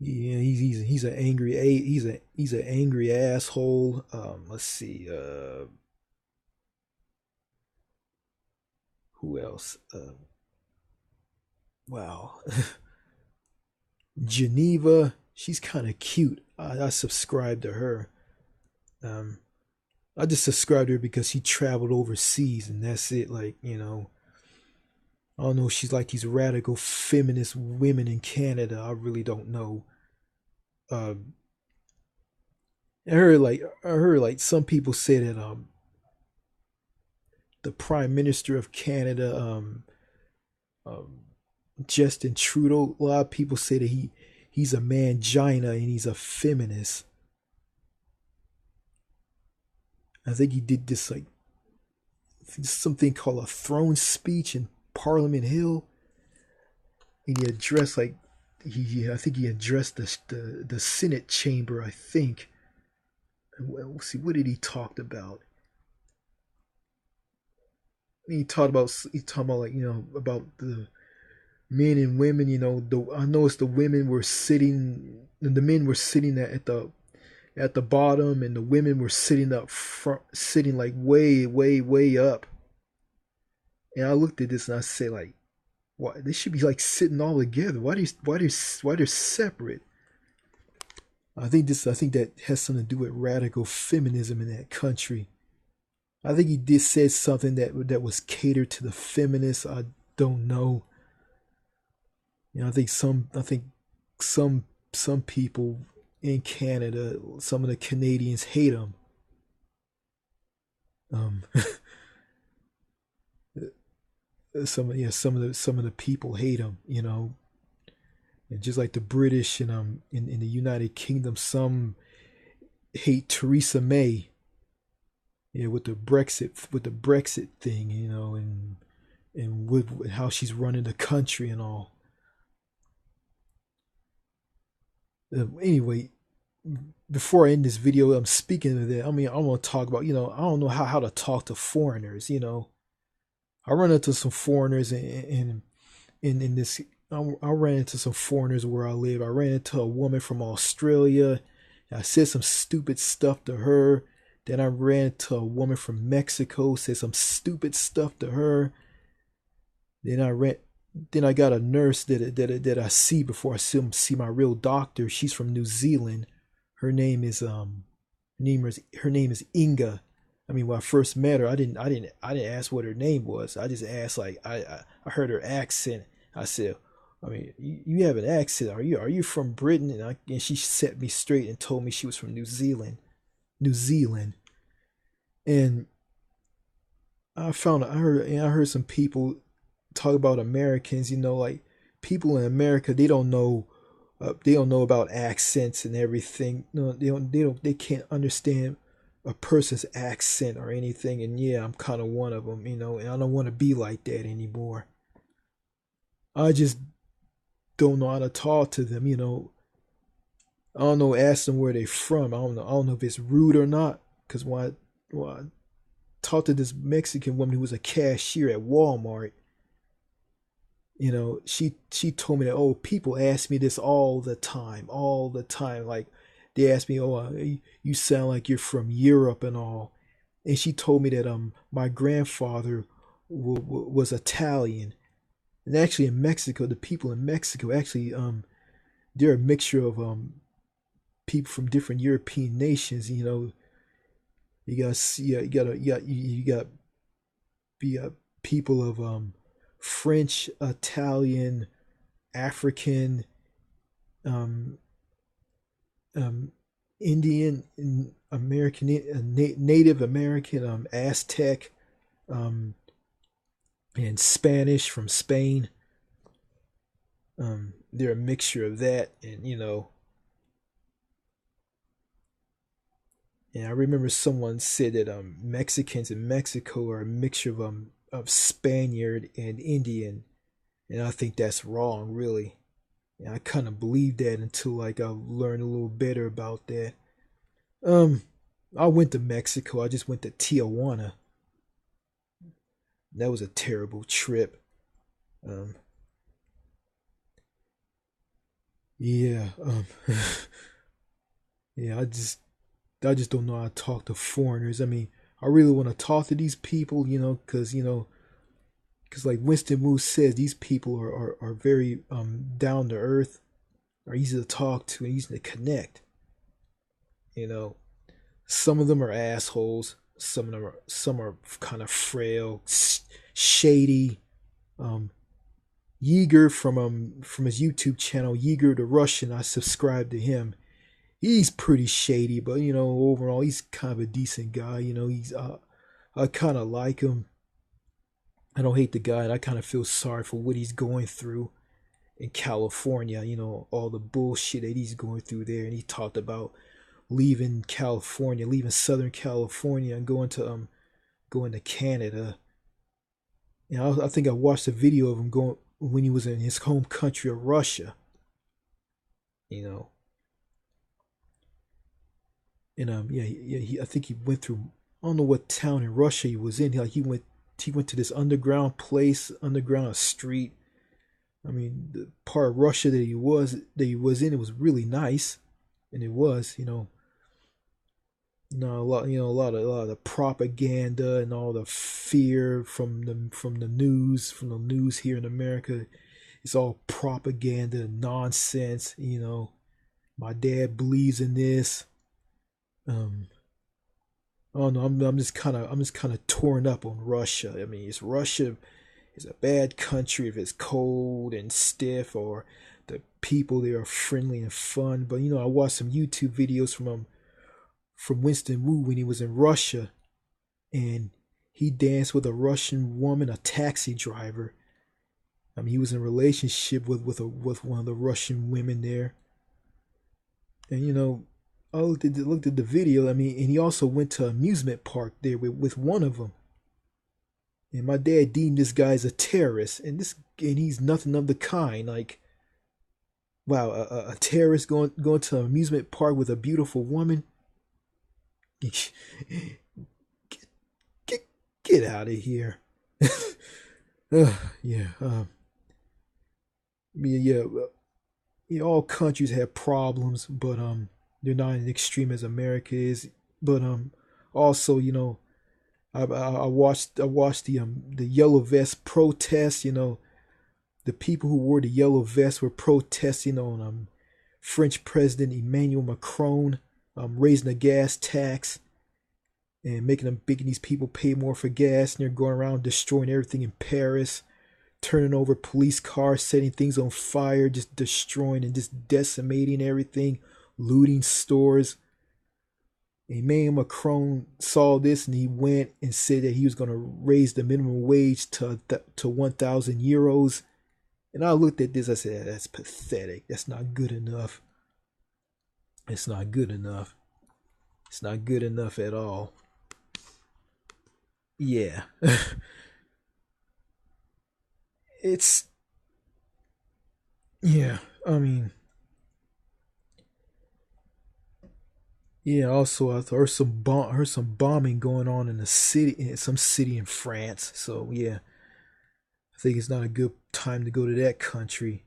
Yeah, he's an angry he's an angry asshole. Let's see. Who else? Wow. Geneva. She's kind of cute. I subscribe to her. Um, I just subscribed to her because she traveled overseas, and that's it. Like, I don't know. She's like these radical feminist women in Canada. I really don't know. Um, I heard like some people say that the Prime Minister of Canada, um Justin Trudeau, a lot of people say that he's a mangina and he's a feminist. I think he did this like something called a throne speech in Parliament Hill, and he addressed like I think he addressed the Senate chamber. I think. We'll see, what did he talk about? He talked about like about men and women. You know, I noticed the women were sitting, the men were sitting at the bottom, and the women were sitting up front, sitting like way up. And I looked at this and I said, like, why they should be like sitting all together? Why they're separate? I think that has something to do with radical feminism in that country. I think he did said something that was catered to the feminists. I don't know. You know, I think some people in Canada, some of the Canadians hate him. Um, some of the people hate him. You know, and just like the British and in the United Kingdom, some hate Theresa May. Yeah, with the Brexit thing, you know, and with how she's running the country and all. Anyway, before I end this video, I'm speaking of that. I mean, I want to talk about, you know, I don't know how to talk to foreigners. You know, I run into some foreigners in this. I ran into some foreigners where I live. I ran into a woman from Australia. I said some stupid stuff to her. Then I ran into a woman from Mexico. Said some stupid stuff to her. Then I ran. Then I got a nurse that I see before I see my real doctor. She's from New Zealand. Her name is her name is Inga. I mean, when I first met her, I didn't ask what her name was. I just asked, like, I heard her accent. I said, I mean, you have an accent. Are you from Britain? And she set me straight and told me she was from New Zealand. New Zealand. And I heard some people talk about Americans. You know, like, people in America, they don't know about accents and everything. No, they can't understand a person's accent or anything. And yeah, I'm kind of one of them, you know, and I don't want to be like that anymore. I just don't know how to talk to them, you know. I don't know, ask them where they from. I don't know if it's rude or not. Because when I talked to this Mexican woman who was a cashier at Walmart, you know, she told me that, oh, people ask me this all the time. Like, they ask me, oh, you sound like you're from Europe and all. And she told me that my grandfather was Italian. And actually, in Mexico, the people in Mexico actually they're a mixture of people from different European nations. You know, you got be people of French, Italian, African, um, um, Indian, American, Native American, Aztec, um, and Spanish from Spain. They're a mixture of that, and you know, and I remember someone said that Mexicans in Mexico are a mixture of Spaniard and Indian, and I think that's wrong, really. And I kind of believed that until, like, I learned a little better about that. Um, I went to Mexico. I just went to Tijuana. That was a terrible trip. Um, yeah. Yeah. I just don't know how to talk to foreigners. I mean, I really want to talk to these people, you know, because like Winston Wu says, these people are very down to earth, are easy to talk to, and easy to connect. You know, some of them are assholes. Some are kind of frail, shady. Um, Yeager from his YouTube channel, Yeager the Russian, I subscribe to him. He's pretty shady, but you know, overall he's kind of a decent guy. You know, he's I kind of like him. I don't hate the guy, and I kind of feel sorry for what he's going through in California. You know, all the bullshit that he's going through there, and he talked about leaving California, leaving Southern California, and going to Canada. You know, I think I watched a video of him going when he was in his home country of Russia. You know, and I think he went through. I don't know what town in Russia he was in. Like he went to this underground place, underground street, I mean, the part of Russia that he was in, it was really nice, and it was, a lot of the propaganda and all the fear from the news here in America. It's all propaganda nonsense. My dad believes in this. Um, I don't know. I'm just kind of torn up on Russia. I mean, is Russia is a bad country if it's cold and stiff, or the people there are friendly and fun. But I watched some YouTube videos from Winston Wu when he was in Russia, and he danced with a Russian woman, a taxi driver. I mean, he was in a relationship with one of the Russian women there, and I looked at the video. I mean, and he also went to an amusement park there with one of them. And my dad deemed this guy as a terrorist, and he's nothing of the kind. Like, wow, a terrorist going to an amusement park with a beautiful woman. get, get, get out of here. Yeah. I mean, yeah. All countries have problems, but they're not as extreme as America is. But also, I watched the yellow vest protests. The people who wore the yellow vest were protesting on French President Emmanuel Macron raising the gas tax and making these people pay more for gas, and they're going around destroying everything in Paris, turning over police cars, setting things on fire, just destroying and just decimating everything, looting stores. Emmanuel Macron saw this and he went and said that he was going to raise the minimum wage to 1,000 euros. And I looked at this, I said, that's pathetic. That's not good enough. It's not good enough. It's not good enough at all. Yeah. it's, yeah, I mean, yeah, also I heard some bombing going on in the city, in some city in France. So yeah, I think it's not a good time to go to that country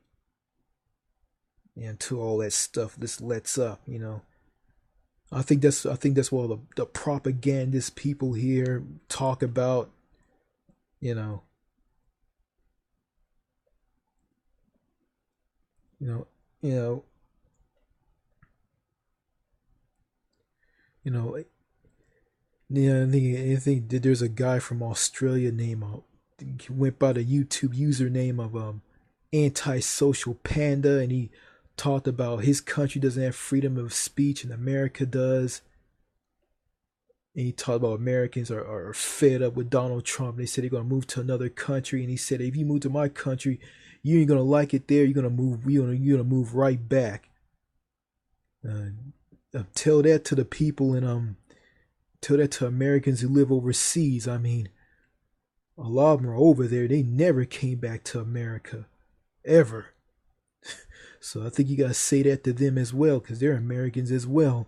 until all that stuff just lets up. I think that's what the propagandist people here talk about. You know, you know, you know, you know. Yeah, I think that there's a guy from Australia named he went by the YouTube username of antisocial panda, and he talked about his country doesn't have freedom of speech and America does. And he talked about Americans are fed up with Donald Trump. They said they're gonna move to another country, and he said if you move to my country, you ain't gonna like it there. You're gonna move right back. Uh, tell that to the people and tell that to Americans who live overseas. I mean, a lot of them are over there. They never came back to America ever. So I think you gotta say that to them as well, because they're Americans as well.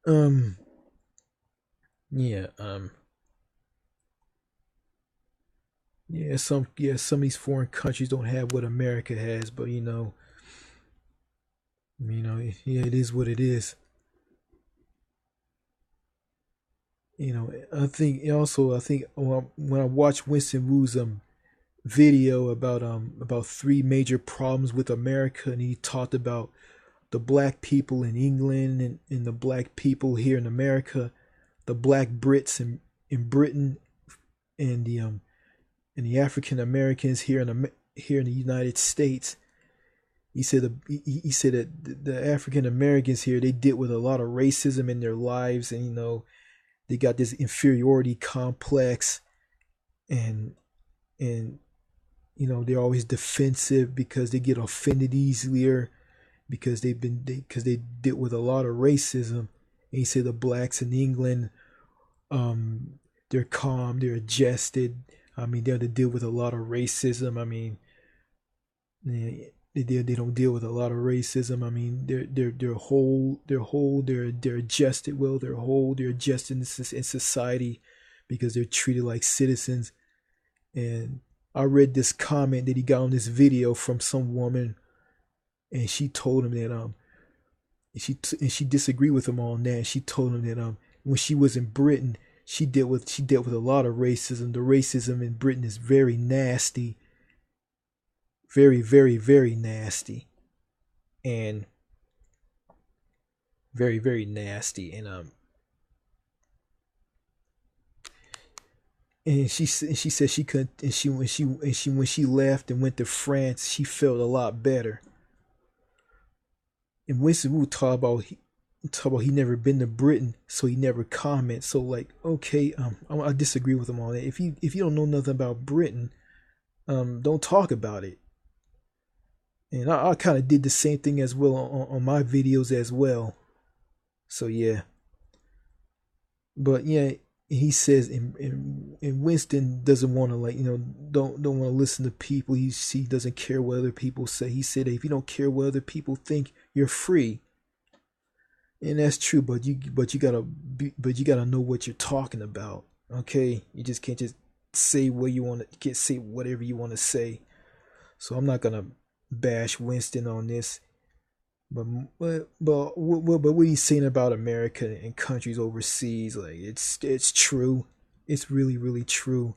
Um, yeah, some of these foreign countries don't have what America has, but yeah, it is what it is. I think when I watch Winston Wu's video about three major problems with America, and he talked about the black people in England and the black people here in America, the black Brits in Britain, and the African Americans here in the United States. He said that the African Americans here, they deal with a lot of racism in their lives, and they got this inferiority complex, and and they're always defensive because they get offended easier because they deal with a lot of racism. And he said the blacks in England, they're calm, they're adjusted. I mean, they have to deal with a lot of racism. I mean, they don't deal with a lot of racism. I mean, they're adjusted well. They're adjusted in society because they're treated like citizens. And I read this comment that he got on this video from some woman, and she told him that she disagreed with him on that. And she told him that when she was in Britain, she dealt with a lot of racism. The racism in Britain is very nasty, very very very nasty, and very very nasty. And she said she couldn't. And she when she left and went to France, she felt a lot better. And Winston Wu talk about he never been to Britain, so he never comment. So like, okay, I disagree with him on that. If you don't know nothing about Britain, don't talk about it. And I kind of did the same thing as well on my videos as well. So yeah, but yeah, he says, and Winston doesn't want to, like, don't want to listen to people. He doesn't care what other people say. He said, if you don't care what other people think, you're free. And that's true, but you gotta know what you're talking about. Okay, you just can't just say what you want to, can't say whatever you want to say. So I'm not gonna bash Winston on this, but what he's saying about America and countries overseas, like, it's true. It's really really true.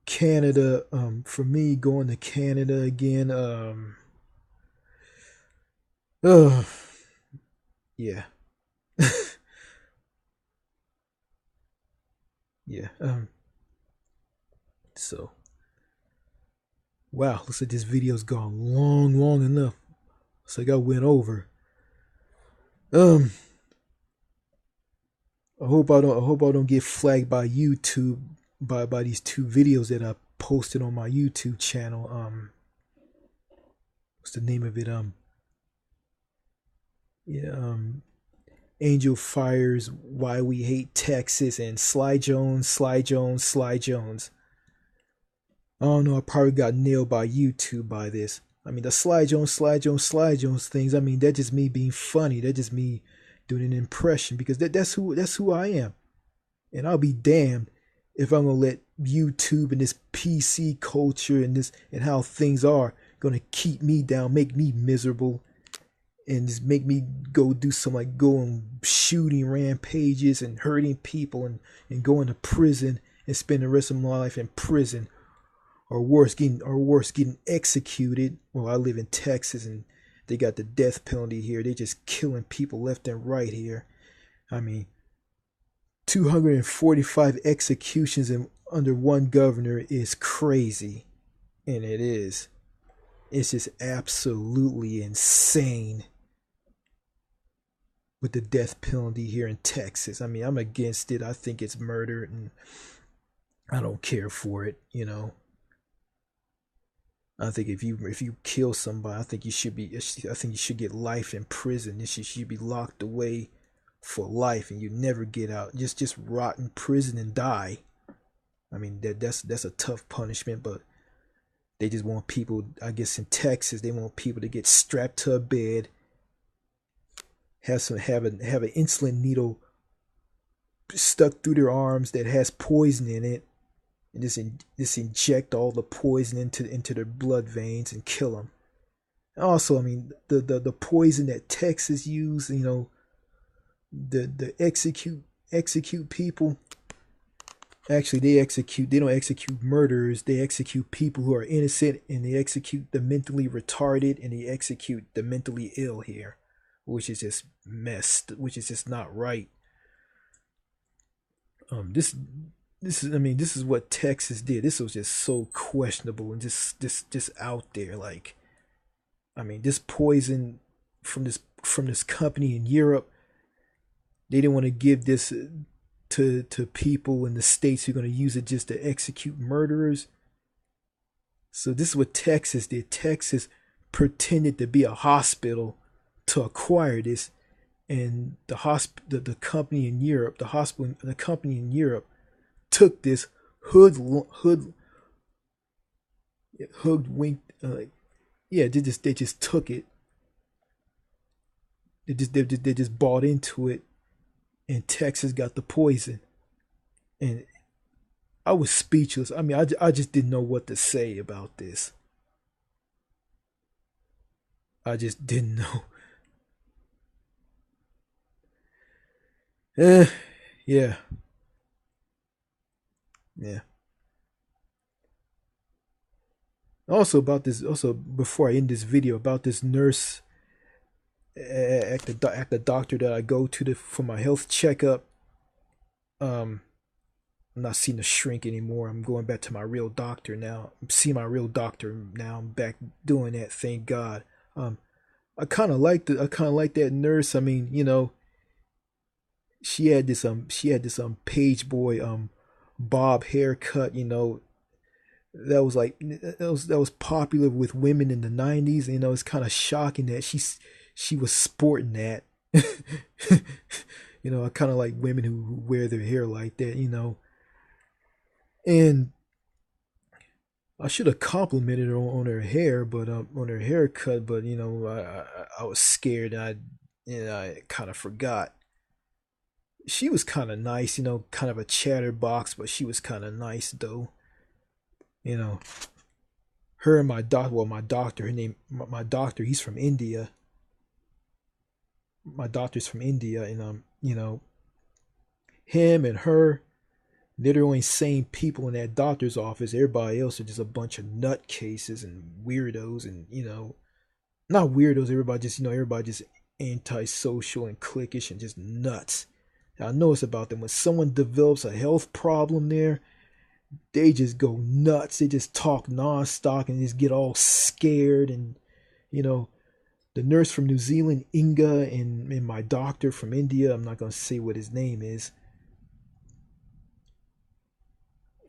Canada, for me, going to Canada again, uh, yeah. Yeah. So, wow, looks like this video's gone long enough. So I went over. Um, I hope I don't get flagged by YouTube by these two videos that I posted on my YouTube channel. What's the name of it? Yeah. Angel Fires, Why We Hate Texas, and Sly Jones. I don't know, I probably got nailed by YouTube by this. I mean, the Sly Jones things, I mean, that's just me being funny. That's just me doing an impression, because that's who I am. And I'll be damned if I'm gonna let YouTube and this PC culture and how things are gonna keep me down, make me miserable, and just make me go do some, like, going shooting rampages and hurting people and going to prison and spend the rest of my life in prison, or worse, getting executed. Well, I live in Texas, and they got the death penalty here. They're just killing people left and right here. I mean, 245 executions under one governor is crazy, and it is. It's just absolutely insane with the death penalty here in Texas. I mean, I'm against it. I think it's murder, and I don't care for it. I think if you kill somebody, I think you should get life in prison. You should be locked away for life, and you never get out. Just rot in prison and die. I mean, that's a tough punishment, but they just want people, I guess in Texas, they want people to get strapped to a bed, have an insulin needle stuck through their arms that has poison in it, and just inject all the poison into their blood veins and kill them. Also, I mean, the poison that Texas used, the execute people. Actually, they don't execute murderers. They execute people who are innocent, and they execute the mentally retarded, and they execute the mentally ill here, which is just messed, which is just not right. This is what Texas did. This was just so questionable and just out there. Like, I mean, this poison from this company in Europe, they didn't want to give this to people in the States who are going to use it just to execute murderers. So this is what Texas did. Texas pretended to be a hospital to acquire this, and the company in Europe, the company in Europe took this hoodwinked, they just took it. They just bought into it, and Texas got the poison, and I was speechless. I mean, I just didn't know what to say about this. I just didn't know. Eh, yeah, yeah. Also about this, also before I end this video, about this nurse at the doctor that I go to for my health checkup. Um, I'm not seeing the shrink anymore. I'm going back to my real doctor now. I'm seeing my real doctor now. I'm back doing that. Thank God. Um, I kind of like that nurse. I mean, she had this page boy bob haircut. That was like that was popular with women in the 90s. It's kind of shocking that she was sporting that. I kind of like women who wear their hair like that. And I should have complimented her on her hair, but on her haircut. But I was scared. And I kind of forgot. She was kind of nice, kind of a chatterbox, but she was kind of nice though. You know, her and my doctor. Well, my doctor. He's from India. My doctor's from India, and him and her. They're the only sane people in that doctor's office. Everybody else are just a bunch of nutcases and weirdos, and not weirdos. Everybody just antisocial and cliquish and just nuts. I know it's about them. When someone develops a health problem there, they just go nuts. They just talk nonstop and just get all scared. And you know, the nurse from New Zealand, Inga, and my doctor from India. I'm not gonna say what his name is.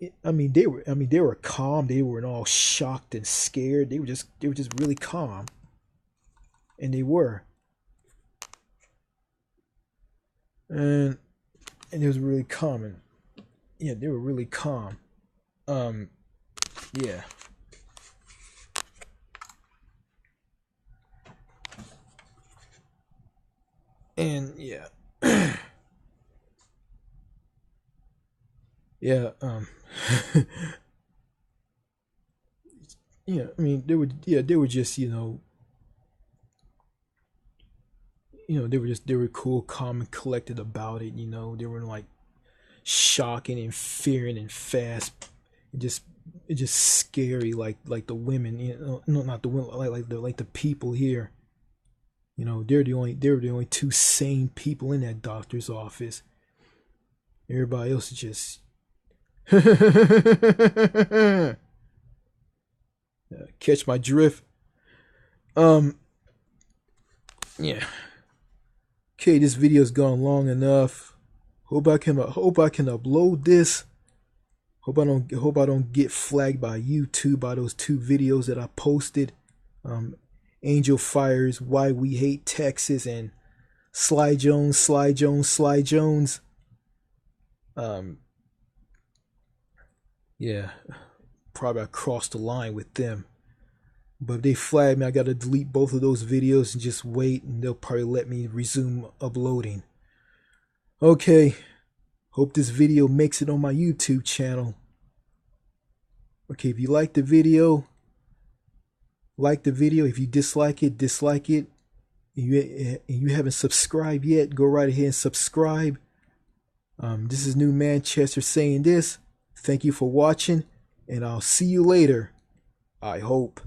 They were calm. They weren't all shocked and scared. They were just really calm, and they were, and and it was really calm. And yeah, they were really calm. Um, yeah, and yeah, yeah. Yeah. They were just they were cool, calm, and collected about it. They were like shocking and fearing and fast. It just it's just scary, like the women. No, not the women, like the people here. They were the only two sane people in that doctor's office. Everybody else is just catch my drift. Um, yeah. Okay, this video's gone long enough. Hope I can upload this. Hope I don't get flagged by YouTube by those two videos that I posted. Um, Angel Fires, Why We Hate Texas, and Sly Jones, Sly Jones, Sly Jones. Um, yeah, probably I crossed the line with them. But if they flag me, I gotta delete both of those videos and just wait, and they'll probably let me resume uploading. Okay, hope this video makes it on my YouTube channel. Okay, if you like the video, like the video. If you dislike it, dislike it. And you haven't subscribed yet, go right ahead and subscribe. This is New Manchester saying this. Thank you for watching, and I'll see you later. I hope.